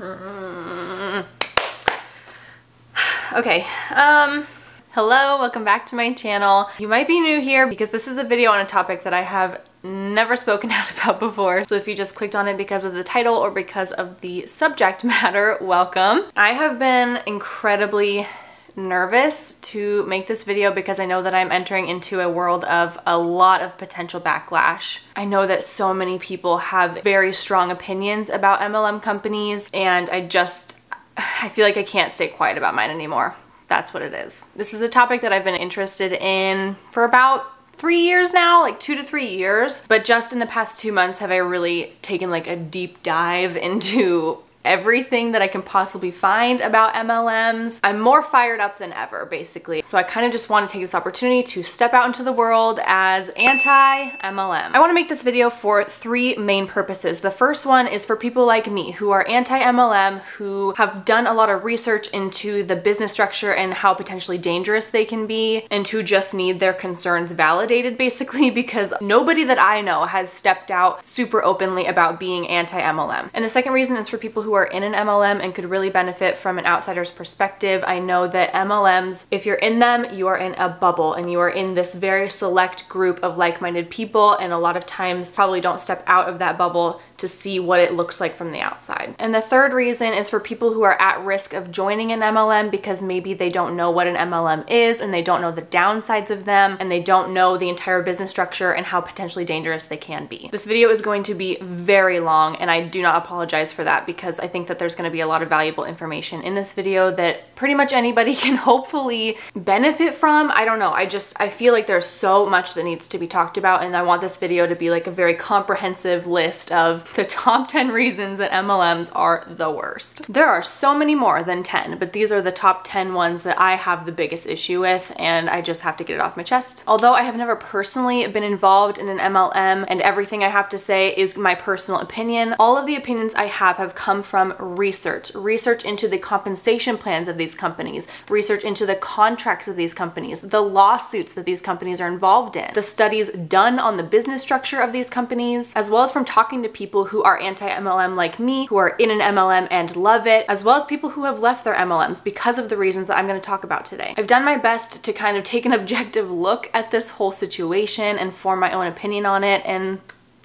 Okay, hello, welcome back to my channel. You might be new here because this is a video on a topic that I have never spoken out about before. So if you just clicked on it because of the title or because of the subject matter, welcome. I have been incredibly nervous to make this video because I know that I'm entering into a world of a lot of potential backlash. I know that so many people have very strong opinions about MLM companies, and I feel like I can't stay quiet about mine anymore. That's what it is. This is a topic that I've been interested in for about 3 years now, like 2 to 3 years, but just in the past 2 months have I really taken like a deep dive into everything that I can possibly find about MLMs. I'm more fired up than ever, basically. So I kind of just want to take this opportunity to step out into the world as anti-MLM. I want to make this video for 3 main purposes. The first one is for people like me who are anti-MLM, who have done a lot of research into the business structure and how potentially dangerous they can be, and who just need their concerns validated, basically, because nobody that I know has stepped out super openly about being anti-MLM. And the second reason is for people who are in an MLM and could really benefit from an outsider's perspective. I know that MLMs, if you're in them, you are in a bubble and you are in this very select group of like-minded people, and a lot of times probably don't step out of that bubble to see what it looks like from the outside. And the third reason is for people who are at risk of joining an MLM because maybe they don't know what an MLM is and they don't know the downsides of them and they don't know the entire business structure and how potentially dangerous they can be. This video is going to be very long, and I do not apologize for that because I think that there's going to be a lot of valuable information in this video that pretty much anybody can hopefully benefit from. I don't know, I feel like there's so much that needs to be talked about, and I want this video to be like a very comprehensive list of the top 10 reasons that MLMs are the worst. There are so many more than 10, but these are the top 10 ones that I have the biggest issue with, and I just have to get it off my chest. Although I have never personally been involved in an MLM, and everything I have to say is my personal opinion, all of the opinions I have come from research into the compensation plans of these companies, research into the contracts of these companies, the lawsuits that these companies are involved in, the studies done on the business structure of these companies, as well as from talking to people who are anti-MLM like me, who are in an MLM and love it, as well as people who have left their MLMs because of the reasons that I'm going to talk about today. I've done my best to kind of take an objective look at this whole situation and form my own opinion on it, and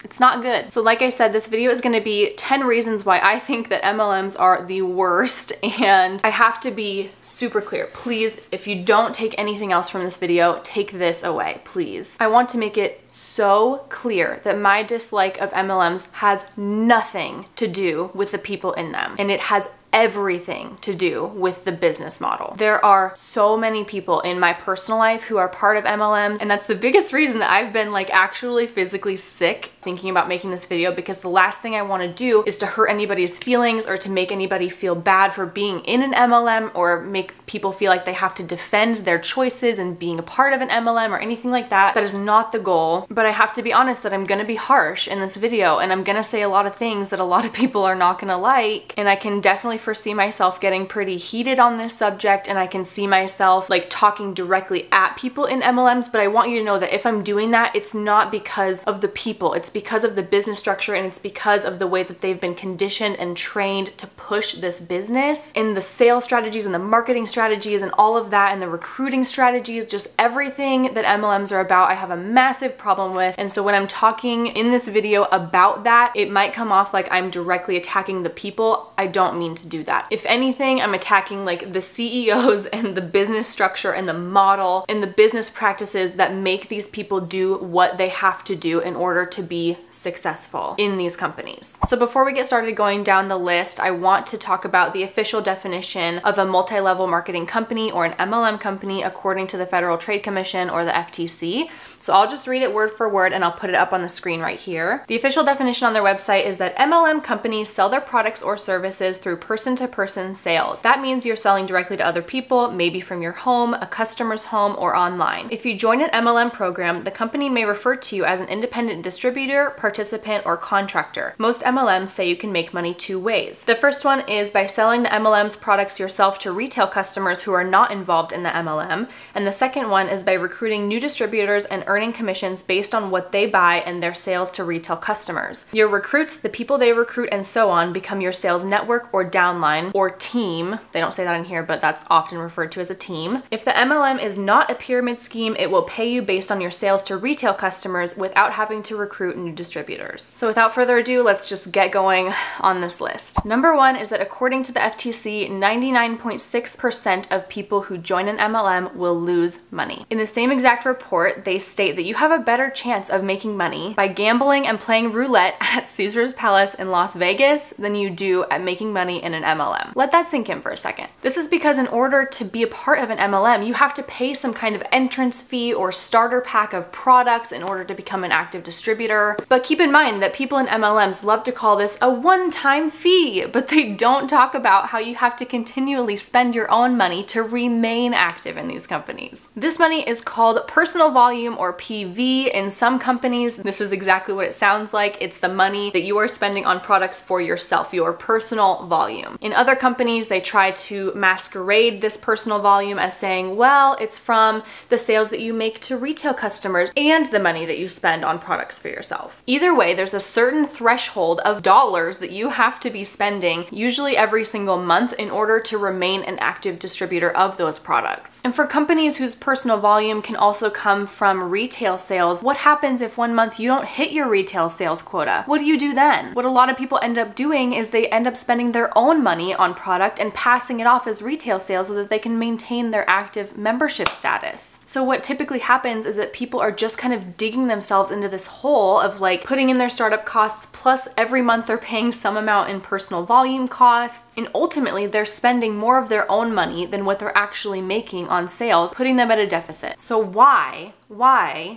it's not good. So like I said, this video is going to be 10 reasons why I think that MLMs are the worst, and I have to be super clear. Please, if you don't take anything else from this video, take this away, please. I want to make it so clear that my dislike of MLMs has nothing to do with the people in them, and it has everything to do with the business model. There are so many people in my personal life who are part of MLMs, and that's the biggest reason that I've been like actually physically sick thinking about making this video, because the last thing I want to do is to hurt anybody's feelings or to make anybody feel bad for being in an MLM or make people feel like they have to defend their choices and being a part of an MLM or anything like that. That is not the goal, but I have to be honest that I'm gonna be harsh in this video, and I'm gonna say a lot of things that a lot of people are not gonna like, and I can definitely foresee myself getting pretty heated on this subject, and I can see myself like talking directly at people in MLMs, but I want you to know that if I'm doing that, it's not because of the people, it's because of the business structure, and it's because of the way that they've been conditioned and trained to push this business, and the sales strategies and the marketing strategies and all of that, and the recruiting strategies, just everything that MLMs are about, I have a massive problem with. And so when I'm talking in this video about that, it might come off like I'm directly attacking the people. I don't mean to do that. If anything, I'm attacking like the CEOs and the business structure and the model and the business practices that make these people do what they have to do in order to be successful in these companies. So before we get started going down the list, I want to talk about the official definition of a multi-level marketing company or an MLM company according to the Federal Trade Commission or the FTC. So I'll just read it word for word and I'll put it up on the screen right here. The official definition on their website is that MLM companies sell their products or services through person-to-person sales. That means you're selling directly to other people, maybe from your home, a customer's home, or online. If you join an MLM program, the company may refer to you as an independent distributor, participant, or contractor. Most MLMs say you can make money 2 ways. The first one is by selling the MLM's products yourself to retail customers who are not involved in the MLM, and the second one is by recruiting new distributors and earning earning commissions based on what they buy and their sales to retail customers. Your recruits, the people they recruit, and so on become your sales network or downline or team. They don't say that in here, but that's often referred to as a team. If the MLM is not a pyramid scheme, it will pay you based on your sales to retail customers without having to recruit new distributors. So without further ado, let's just get going on this list. Number one is that according to the FTC, 99.6% of people who join an MLM will lose money. In the same exact report, they state that you have a better chance of making money by gambling and playing roulette at Caesar's Palace in Las Vegas than you do at making money in an MLM. Let that sink in for a second. This is because in order to be a part of an MLM, you have to pay some kind of entrance fee or starter pack of products in order to become an active distributor. But keep in mind that people in MLMs love to call this a one-time fee, but they don't talk about how you have to continually spend your own money to remain active in these companies. This money is called personal volume or PV. In some companies, this is exactly what it sounds like. It's the money that you are spending on products for yourself, your personal volume. In other companies, they try to masquerade this personal volume as saying, well, it's from the sales that you make to retail customers and the money that you spend on products for yourself. Either way, there's a certain threshold of dollars that you have to be spending, usually every single month, in order to remain an active distributor of those products. And for companies whose personal volume can also come from retail sales, what happens if one month you don't hit your retail sales quota? What do you do then? What a lot of people end up doing is they end up spending their own money on product and passing it off as retail sales so that they can maintain their active membership status. So what typically happens is that people are just kind of digging themselves into this hole of like putting in their startup costs, plus every month they're paying some amount in personal volume costs, and ultimately they're spending more of their own money than what they're actually making on sales, putting them at a deficit. So why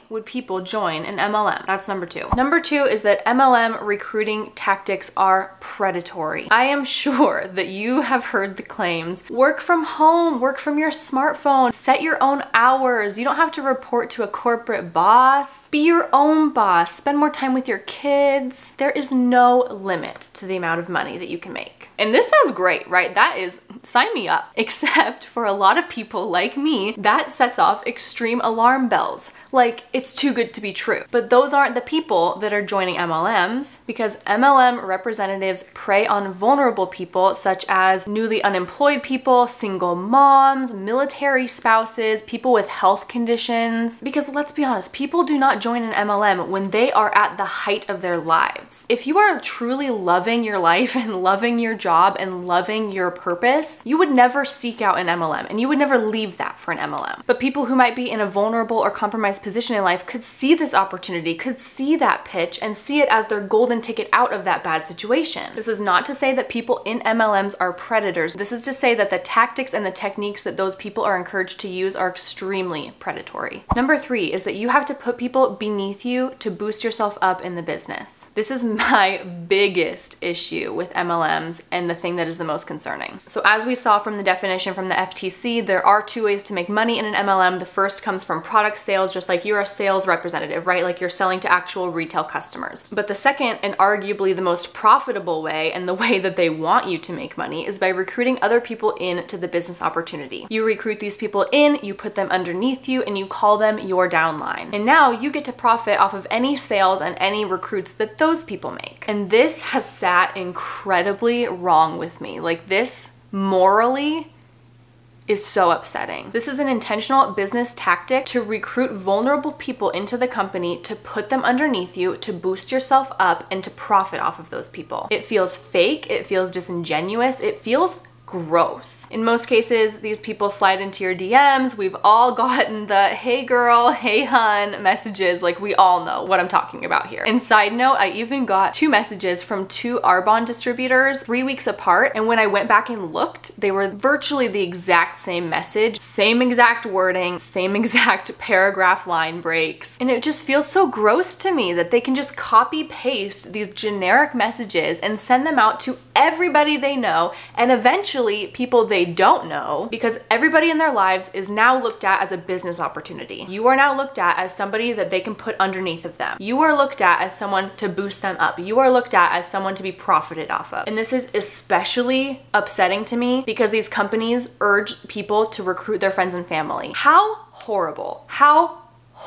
would people join an MLM? That's number two. Number two is that MLM recruiting tactics are predatory. I am sure that you have heard the claims, work from home, work from your smartphone, set your own hours. You don't have to report to a corporate boss. Be your own boss. Spend more time with your kids. There is no limit to the amount of money that you can make. And this sounds great, right? That is, sign me up. Except for a lot of people like me, that sets off extreme alarm bells. Like, it's too good to be true. But those aren't the people that are joining MLMs, because MLM representatives prey on vulnerable people such as newly unemployed people, single moms, military spouses, people with health conditions. Because let's be honest, people do not join an MLM when they are at the height of their lives. If you are truly loving your life and loving your job and loving your purpose, you would never seek out an MLM and you would never leave that for an MLM. But people who might be in a vulnerable or compromised position in life could see this opportunity, could see that pitch, and see it as their golden ticket out of that bad situation. This is not to say that people in MLMs are predators. This is to say that the tactics and the techniques that those people are encouraged to use are extremely predatory. Number three is that you have to put people beneath you to boost yourself up in the business. This is my biggest issue with MLMs and the thing that is the most concerning. So as we saw from the definition from the FTC, there are two ways to make money in an MLM. The first comes from product sales, just like you're a sales representative, right? Like you're selling to actual retail customers. But the second and arguably the most profitable way, and the way that they want you to make money, is by recruiting other people into the business opportunity. You recruit these people in, you put them underneath you, and you call them your downline. And now you get to profit off of any sales and any recruits that those people make. And this has sat incredibly wrong with me. Like, this morally is so upsetting. This is an intentional business tactic to recruit vulnerable people into the company, to put them underneath you, to boost yourself up, and to profit off of those people. It feels fake, it feels disingenuous, it feels gross. In most cases, these people slide into your DMs. We've all gotten the hey girl, hey hun messages. Like, we all know what I'm talking about here. And side note, I even got 2 messages from 2 Arbonne distributors 3 weeks apart. And when I went back and looked, they were virtually the exact same message, same exact wording, same exact paragraph line breaks. And it just feels so gross to me that they can just copy paste these generic messages and send them out to everybody they know, and eventually people they don't know, because everybody in their lives is now looked at as a business opportunity. You are now looked at as somebody that they can put underneath of them. You are looked at as someone to boost them up. You are looked at as someone to be profited off of. And this is especially upsetting to me because these companies urge people to recruit their friends and family. How horrible. How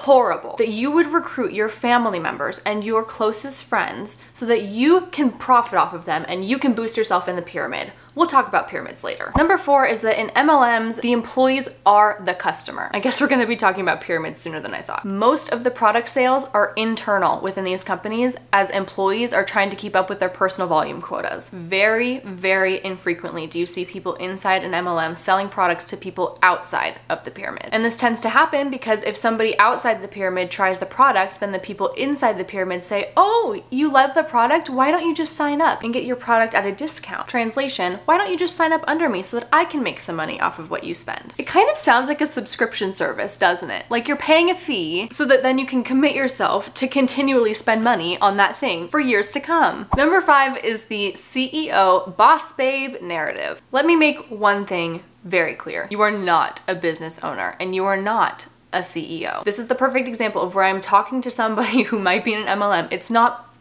horrible that you would recruit your family members and your closest friends so that you can profit off of them and you can boost yourself in the pyramid. We'll talk about pyramids later. Number 4 is that in MLMs, the employees are the customer. I guess we're gonna be talking about pyramids sooner than I thought. Most of the product sales are internal within these companies as employees are trying to keep up with their personal volume quotas. Very, very infrequently do you see people inside an MLM selling products to people outside of the pyramid. And this tends to happen because if somebody outside the pyramid tries the product, then the people inside the pyramid say, oh, you love the product? Why don't you just sign up and get your product at a discount? Translation, why don't you just sign up under me so that I can make some money off of what you spend? It kind of sounds like a subscription service, doesn't it? Like you're paying a fee so that then you can commit yourself to continually spend money on that thing for years to come. Number 5 is the CEO boss babe narrative. Let me make one thing very clear. You are not a business owner and you are not a CEO. This is the perfect example of where I'm talking to somebody who might be in an MLM.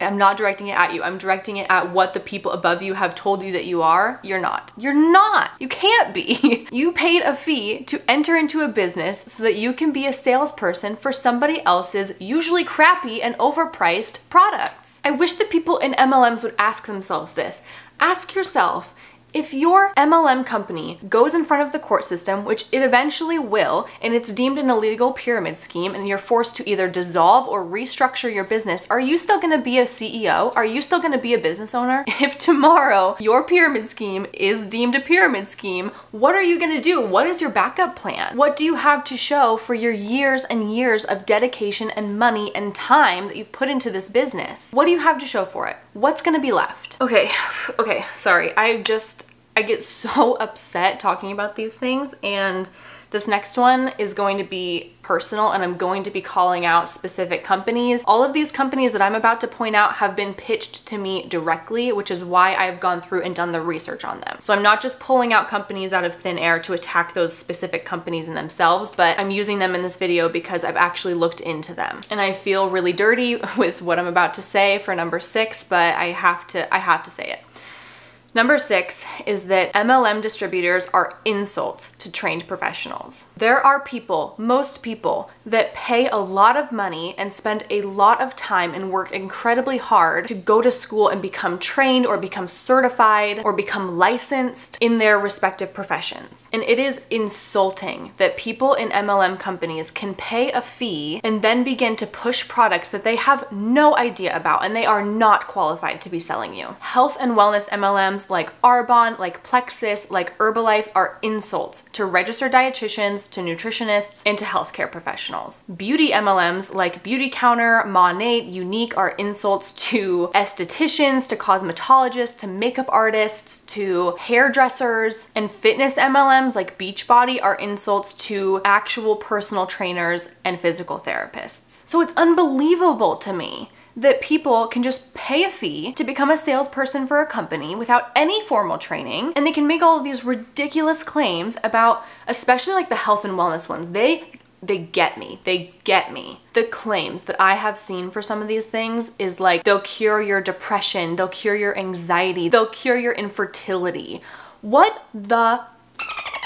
I'm not directing it at you. I'm directing it at what the people above you have told you that you are. You're not. You're not. You can't be. You paid a fee to enter into a business so that you can be a salesperson for somebody else's usually crappy and overpriced products. I wish that people in MLMs would ask themselves this. Ask yourself, if your MLM company goes in front of the court system, which it eventually will, and it's deemed an illegal pyramid scheme and you're forced to either dissolve or restructure your business, are you still gonna be a CEO? Are you still gonna be a business owner? If tomorrow your pyramid scheme is deemed a pyramid scheme, what are you gonna do? What is your backup plan? What do you have to show for your years and years of dedication and money and time that you've put into this business? What do you have to show for it? What's gonna be left? Okay, sorry. I get so upset talking about these things, and this next one is going to be personal and I'm going to be calling out specific companies. All of these companies that I'm about to point out have been pitched to me directly, which is why I've gone through and done the research on them. So I'm not just pulling out companies out of thin air to attack those specific companies in themselves, but I'm using them in this video because I've actually looked into them. And I feel really dirty with what I'm about to say for number 6, but I have to say it. Number 6 is that MLM distributors are insults to trained professionals. There are people, most people, that pay a lot of money and spend a lot of time and work incredibly hard to go to school and become trained or become certified or become licensed in their respective professions. And it is insulting that people in MLM companies can pay a fee and then begin to push products that they have no idea about and they are not qualified to be selling you. Health and wellness MLMs like Arbonne, like Plexus, like Herbalife are insults to registered dietitians, to nutritionists, and to healthcare professionals. Beauty MLMs like Beauty Counter, Monat, Unique are insults to estheticians, to cosmetologists, to makeup artists, to hairdressers, and fitness MLMs like Beachbody are insults to actual personal trainers and physical therapists. So it's unbelievable to me that people can just pay a fee to become a salesperson for a company without any formal training, and they can make all of these ridiculous claims about, especially like the health and wellness ones. They get me. They get me. The claims that I have seen for some of these things is like, they'll cure your depression, they'll cure your anxiety, they'll cure your infertility. What the?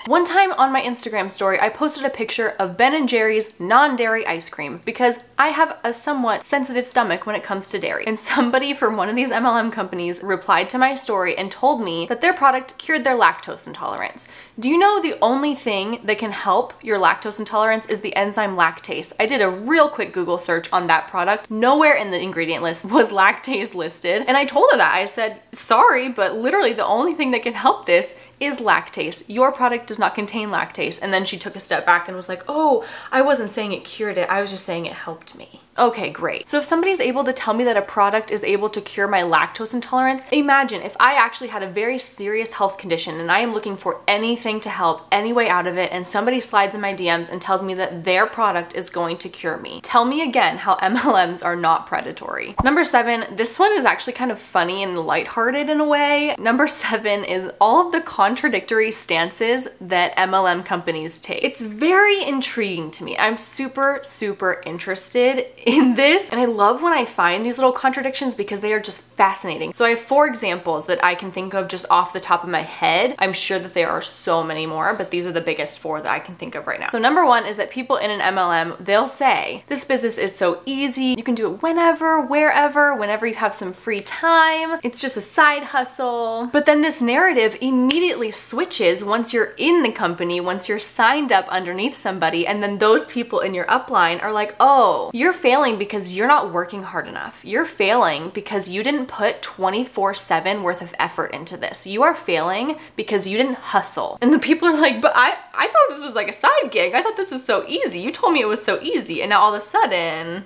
One time on my Instagram story, I posted a picture of Ben & Jerry's non-dairy ice cream because I have a somewhat sensitive stomach when it comes to dairy. And somebody from one of these MLM companies replied to my story and told me that their product cured their lactose intolerance. Do you know the only thing that can help your lactose intolerance is the enzyme lactase? I did a real quick Google search on that product. Nowhere in the ingredient list was lactase listed. And I told her that. I said, sorry, but literally the only thing that can help this is lactase. Your product does not contain lactase. And then she took a step back and was like, oh, I wasn't saying it cured it. I was just saying it helped me. Okay, great. So if somebody's able to tell me that a product is able to cure my lactose intolerance, imagine if I actually had a very serious health condition and I am looking for anything to help, any way out of it, and somebody slides in my DMs and tells me that their product is going to cure me. Tell me again how MLMs are not predatory. Number 7, this one is actually kind of funny and lighthearted in a way. Number 7 is all of the contradictory stances that MLM companies take. It's very intriguing to me. I'm super, super interested in this, and I love when I find these little contradictions because they are just fascinating. So I have 4 examples that I can think of just off the top of my head. I'm sure that there are so many more, but these are the biggest 4 that I can think of right now. So number 1 is that people in an MLM, they'll say, this business is so easy. You can do it whenever, wherever, whenever you have some free time. It's just a side hustle. But then this narrative immediately switches once you're in the company, once you're signed up underneath somebody, and then those people in your upline are like, oh, you're failing because you're not working hard enough. You're failing because you didn't put 24/7 worth of effort into this. You are failing because you didn't hustle. And the people are like, but I thought this was like a side gig. I thought this was so easy. You told me it was so easy. And now all of a sudden,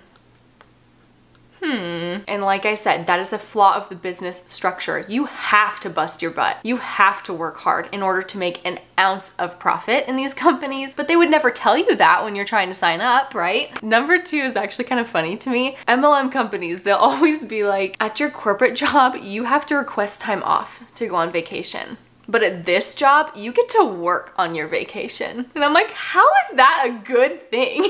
And like I said, that is a flaw of the business structure. You have to bust your butt. You have to work hard in order to make an ounce of profit in these companies, but they would never tell you that when you're trying to sign up, right? Number 2 is actually kind of funny to me. MLM companies, they'll always be like, at your corporate job, you have to request time off to go on vacation. But at this job, you get to work on your vacation. And I'm like, how is that a good thing?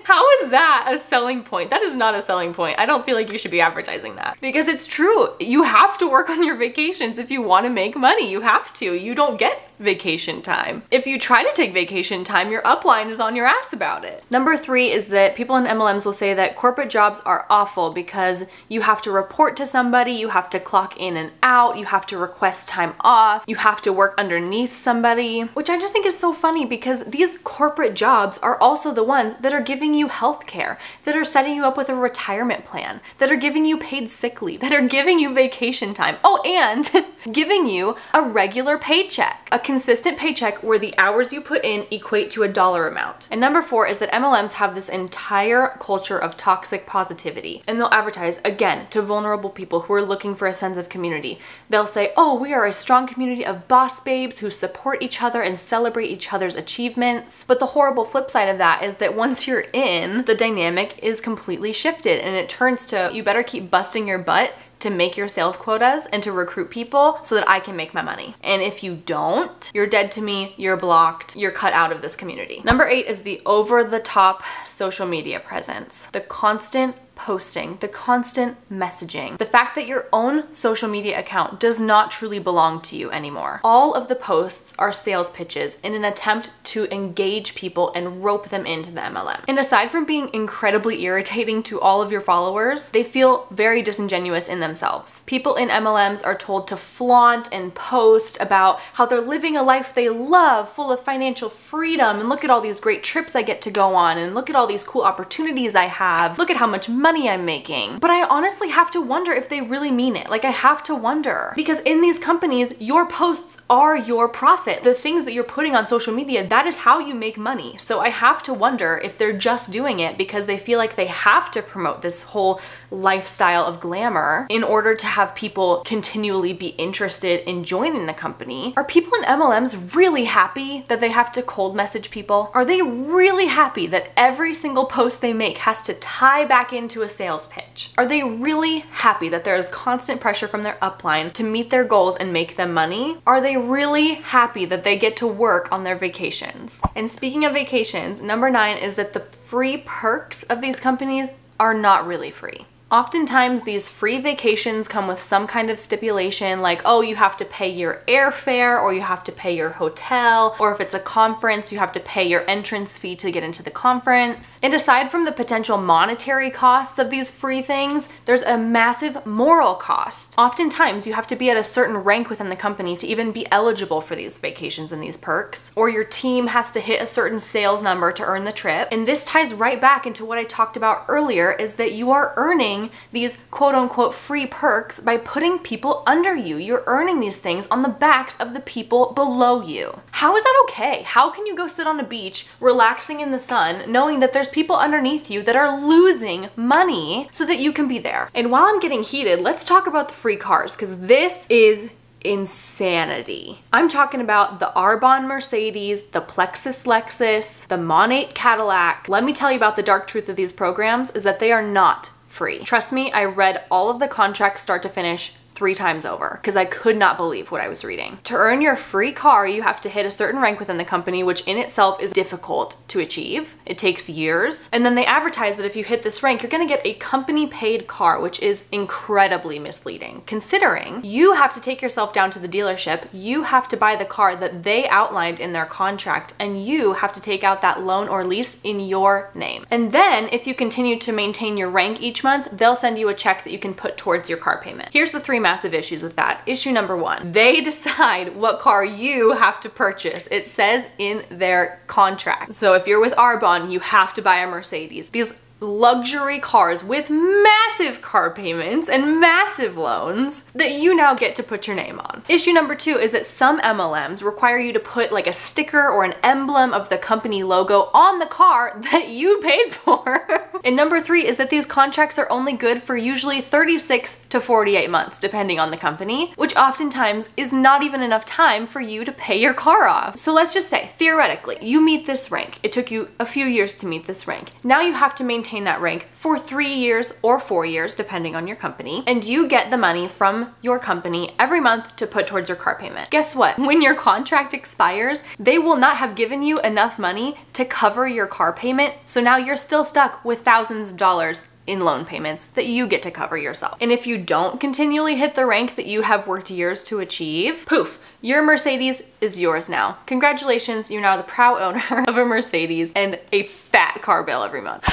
How is that a selling point? That is not a selling point. I don't feel like you should be advertising that. Because it's true. You have to work on your vacations if you want to make money. You have to. You don't get vacation time. If you try to take vacation time, your upline is on your ass about it. Number 3 is that people in MLMs will say that corporate jobs are awful because you have to report to somebody, you have to clock in and out, you have to request time off, you have to work underneath somebody, which I just think is so funny because these corporate jobs are also the ones that are giving you healthcare, that are setting you up with a retirement plan, that are giving you paid sick leave, that are giving you vacation time. Oh, and giving you a regular paycheck, a consistent paycheck where the hours you put in equate to a dollar amount. And number 4 is that MLMs have this entire culture of toxic positivity, and they'll advertise, again, to vulnerable people who are looking for a sense of community. They'll say, oh, we are a strong community of boss babes who support each other and celebrate each other's achievements. But the horrible flip side of that is that once you're in, the dynamic is completely shifted, and it turns to, you better keep busting your butt to make your sales quotas and to recruit people so that I can make my money. And if you don't, you're dead to me, you're blocked, you're cut out of this community. Number 8 is the over-the-top social media presence. The constant posting, the constant messaging, the fact that your own social media account does not truly belong to you anymore. All of the posts are sales pitches in an attempt to engage people and rope them into the MLM. And aside from being incredibly irritating to all of your followers, they feel very disingenuous in themselves. People in MLMs are told to flaunt and post about how they're living a life they love, full of financial freedom, and look at all these great trips I get to go on, and look at all these cool opportunities I have, look at how much money I'm making. But I honestly have to wonder if they really mean it. Like, I have to wonder. Because in these companies, your posts are your profit. The things that you're putting on social media, that is how you make money. So I have to wonder if they're just doing it because they feel like they have to promote this whole lifestyle of glamour in order to have people continually be interested in joining the company. Are people in MLMs really happy that they have to cold message people? Are they really happy that every single post they make has to tie back into a sales pitch? Are they really happy that there is constant pressure from their upline to meet their goals and make them money? Are they really happy that they get to work on their vacations? And speaking of vacations, number 9 is that the free perks of these companies are not really free. Oftentimes these free vacations come with some kind of stipulation like, oh, you have to pay your airfare, or you have to pay your hotel, or if it's a conference, you have to pay your entrance fee to get into the conference. And aside from the potential monetary costs of these free things, there's a massive moral cost. Oftentimes you have to be at a certain rank within the company to even be eligible for these vacations and these perks, or your team has to hit a certain sales number to earn the trip. And this ties right back into what I talked about earlier, is that you are earning these quote-unquote free perks by putting people under you. You're earning these things on the backs of the people below you. How is that okay? How can you go sit on a beach relaxing in the sun knowing that there's people underneath you that are losing money so that you can be there? And while I'm getting heated, let's talk about the free cars, because this is insanity. I'm talking about the Arbonne Mercedes, the Plexus Lexus, the Monate Cadillac. Let me tell you about the dark truth of these programs is that they are not free. Trust me, I read all of the contracts start to finish 3 times over because I could not believe what I was reading. To earn your free car, you have to hit a certain rank within the company, which in itself is difficult to achieve. It takes years. And then they advertise that if you hit this rank, you're gonna get a company paid car, which is incredibly misleading, considering you have to take yourself down to the dealership, you have to buy the car that they outlined in their contract, and you have to take out that loan or lease in your name. And then if you continue to maintain your rank each month, they'll send you a check that you can put towards your car payment. Here's the 3 massive issues with that. Issue number 1, they decide what car you have to purchase. It says in their contract. So if you're with Arbonne, you have to buy a Mercedes. These luxury cars with massive car payments and massive loans that you now get to put your name on. Issue number 2 is that some MLMs require you to put like a sticker or an emblem of the company logo on the car that you paid for. And number 3 is that these contracts are only good for usually 36 to 48 months, depending on the company, which oftentimes is not even enough time for you to pay your car off. So let's just say, theoretically, you meet this rank. It took you a few years to meet this rank. Now you have to maintain that rank for 3 years or 4 years, depending on your company, and you get the money from your company every month to put towards your car payment. Guess what? When your contract expires, they will not have given you enough money to cover your car payment, so now you're still stuck with thousands of dollars in loan payments that you get to cover yourself. And if you don't continually hit the rank that you have worked years to achieve, poof, your Mercedes is yours now. Congratulations, you're now the proud owner of a Mercedes and a fat car bill every month.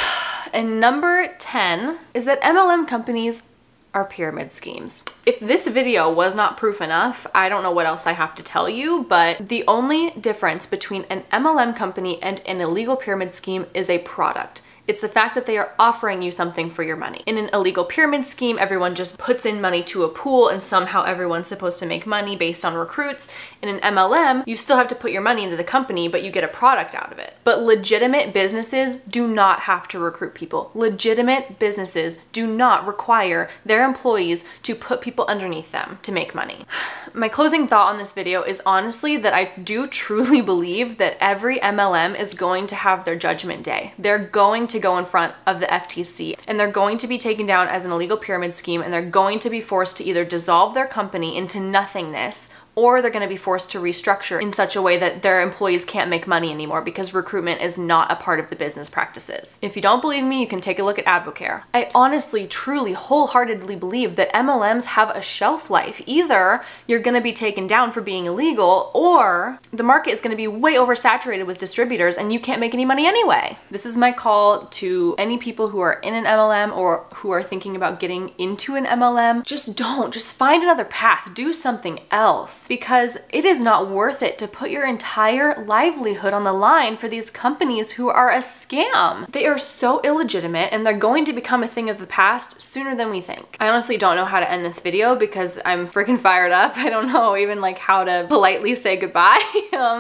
And number 10 is that MLM companies are pyramid schemes. If this video was not proof enough, I don't know what else I have to tell you, but the only difference between an MLM company and an illegal pyramid scheme is a product. It's the fact that they are offering you something for your money. In an illegal pyramid scheme, everyone just puts in money to a pool and somehow everyone's supposed to make money based on recruits. In an MLM, you still have to put your money into the company, but you get a product out of it. But legitimate businesses do not have to recruit people. Legitimate businesses do not require their employees to put people underneath them to make money. My closing thought on this video is honestly that I do truly believe that every MLM is going to have their judgment day. They're going to go in front of the FTC and they're going to be taken down as an illegal pyramid scheme, and they're going to be forced to either dissolve their company into nothingness, or they're going to be forced to restructure in such a way that their employees can't make money anymore because recruitment is not a part of the business practices. If you don't believe me, you can take a look at Advocare. I honestly, truly, wholeheartedly believe that MLMs have a shelf life. Either you're going to be taken down for being illegal, or the market is going to be way oversaturated with distributors and you can't make any money anyway. This is my call to any people who are in an MLM or who are thinking about getting into an MLM. Just find another path. Do something else. Because it is not worth it to put your entire livelihood on the line for these companies who are a scam. They are so illegitimate and they're going to become a thing of the past sooner than we think. I honestly don't know how to end this video because I'm freaking fired up. I don't know even like how to politely say goodbye.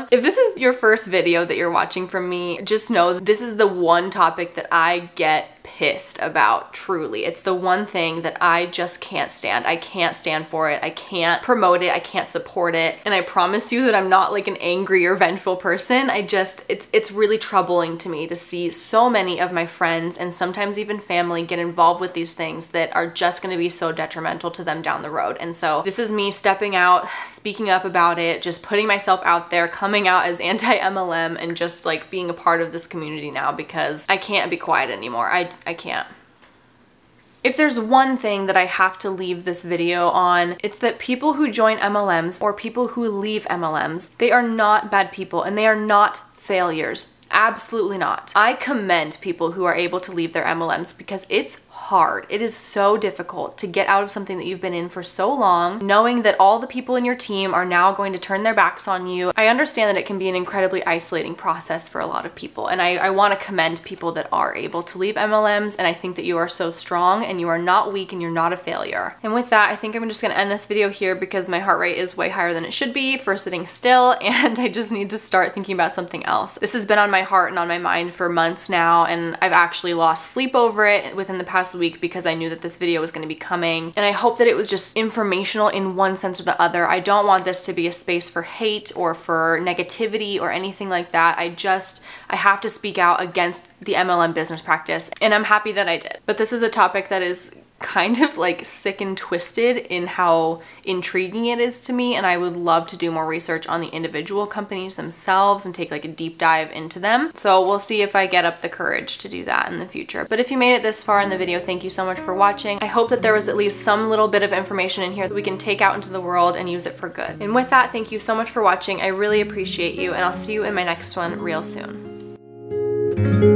If this is your first video that you're watching from me, just know this is the one topic that I get pissed about, truly. It's the one thing that I just can't stand. I can't stand for it. I can't promote it. I can't support it. And I promise you that I'm not like an angry or vengeful person. It's really troubling to me to see so many of my friends and sometimes even family get involved with these things that are just going to be so detrimental to them down the road. And so this is me stepping out, speaking up about it, just putting myself out there, coming out as anti-MLM, and just like being a part of this community now because I can't be quiet anymore. I can't. If there's one thing that I have to leave this video on, it's that people who join MLMs or people who leave MLMs, they are not bad people and they are not failures. Absolutely not. I commend people who are able to leave their MLMs because it's hard. It is so difficult to get out of something that you've been in for so long, knowing that all the people in your team are now going to turn their backs on you. I understand that it can be an incredibly isolating process for a lot of people, and I want to commend people that are able to leave MLMs, and I think that you are so strong and you are not weak and you're not a failure. And with that, I think I'm just going to end this video here because my heart rate is way higher than it should be for sitting still, and I just need to start thinking about something else. This has been on my heart and on my mind for months now, and I've actually lost sleep over it within the past week because I knew that this video was going to be coming, and I hope that it was just informational in one sense or the other. I don't want this to be a space for hate or for negativity or anything like that. I have to speak out against the MLM business practice, and I'm happy that I did. But this is a topic that is kind of like sick and twisted in how intriguing it is to me, and I would love to do more research on the individual companies themselves and take like a deep dive into them. So we'll see if I get up the courage to do that in the future. But if you made it this far in the video, thank you so much for watching. I hope that there was at least some little bit of information in here that we can take out into the world and use it for good. And with that, thank you so much for watching. I really appreciate you, and I'll see you in my next one real soon.